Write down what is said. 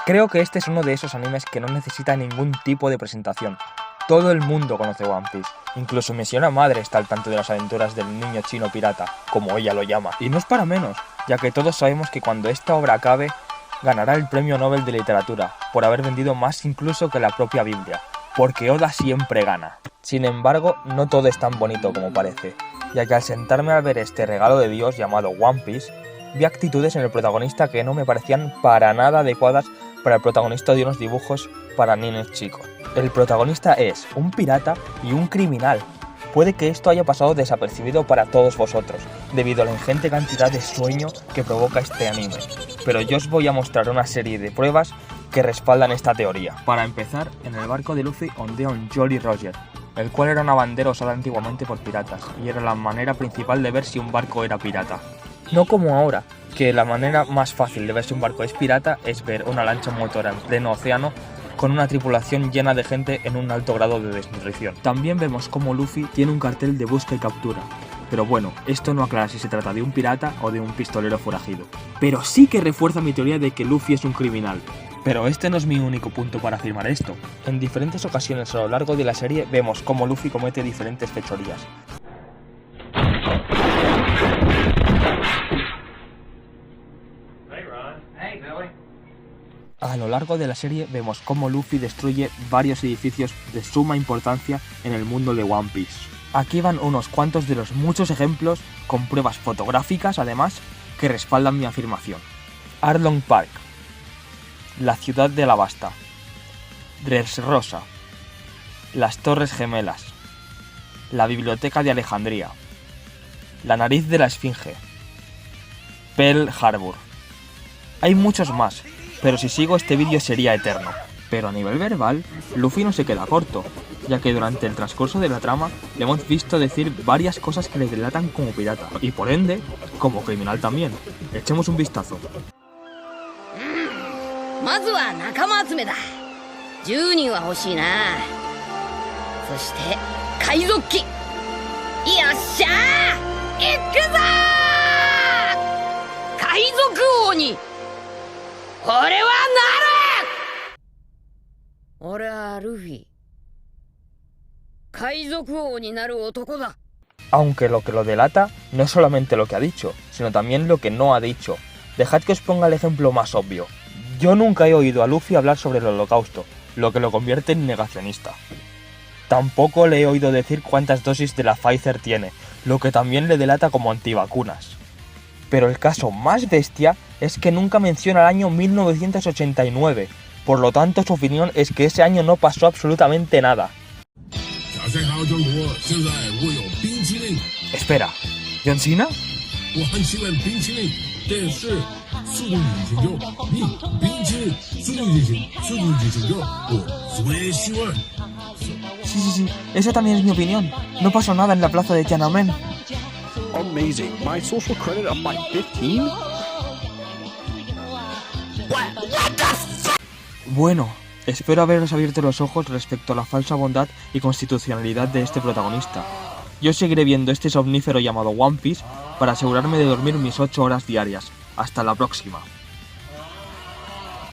Creo que este es uno de esos animes que no necesita ningún tipo de presentación. Todo el mundo conoce One Piece, incluso mi señora madre está al tanto de las aventuras del niño chino pirata, como ella lo llama. Y no es para menos, ya que todos sabemos que cuando esta obra acabe, ganará el Premio Nobel de Literatura, por haber vendido más incluso que la propia Biblia, porque Oda siempre gana. Sin embargo, no todo es tan bonito como parece, ya que al sentarme a ver este regalo de Dios llamado One Piece, vi actitudes en el protagonista que no me parecían para nada adecuadas para el protagonista de unos dibujos para niños chicos. El protagonista es un pirata y un criminal. Puede que esto haya pasado desapercibido para todos vosotros, debido a la ingente cantidad de sueño que provoca este anime, pero yo os voy a mostrar una serie de pruebas que respaldan esta teoría. Para empezar, en el barco de Luffy ondea un Jolly Roger, el cual era una bandera usada antiguamente por piratas, y era la manera principal de ver si un barco era pirata. No como ahora, que la manera más fácil de ver si un barco es pirata es ver una lancha motora en pleno océano con una tripulación llena de gente en un alto grado de desnutrición. También vemos cómo Luffy tiene un cartel de busca y captura. Pero bueno, esto no aclara si se trata de un pirata o de un pistolero forajido. Pero sí que refuerza mi teoría de que Luffy es un criminal. Pero este no es mi único punto para afirmar esto. En diferentes ocasiones a lo largo de la serie vemos cómo Luffy comete diferentes fechorías. A lo largo de la serie vemos cómo Luffy destruye varios edificios de suma importancia en el mundo de One Piece. Aquí van unos cuantos de los muchos ejemplos, con pruebas fotográficas además, que respaldan mi afirmación. Arlong Park, la ciudad de Alabasta, Dressrosa, las Torres Gemelas, la Biblioteca de Alejandría, la nariz de la Esfinge, Pearl Harbor. Hay muchos más, pero si sigo este vídeo sería eterno. Pero a nivel verbal, Luffy no se queda corto, ya que durante el transcurso de la trama le hemos visto decir varias cosas que le delatan como pirata, y por ende, como criminal también. Echemos un vistazo. まずは仲間集めだ。10人は欲しいな。そして海賊機。よっしゃー、行くぞー。海賊王に俺はなる。俺はルフィ。海賊王になる男だ。 Aunque lo que lo delata no es solamente lo que ha dicho, sino también lo que no ha dicho. Dejad que os ponga el ejemplo más obvio. Yo nunca he oído a Luffy hablar sobre el holocausto, lo que lo convierte en negacionista. Tampoco le he oído decir cuántas dosis de la Pfizer tiene, lo que también le delata como antivacunas. Pero el caso más bestia es que nunca menciona el año 1989, por lo tanto su opinión es que ese año no pasó absolutamente nada. Espera, ¿John Cena? Sí, esa también es mi opinión. No pasó nada en la plaza de Tiananmen. Amazing. My social credit up by 15? Bueno, espero haberos abierto los ojos respecto a la falsa bondad y constitucionalidad de este protagonista. Yo seguiré viendo este somnífero llamado One Piece para asegurarme de dormir mis 8 horas diarias. Hasta la próxima.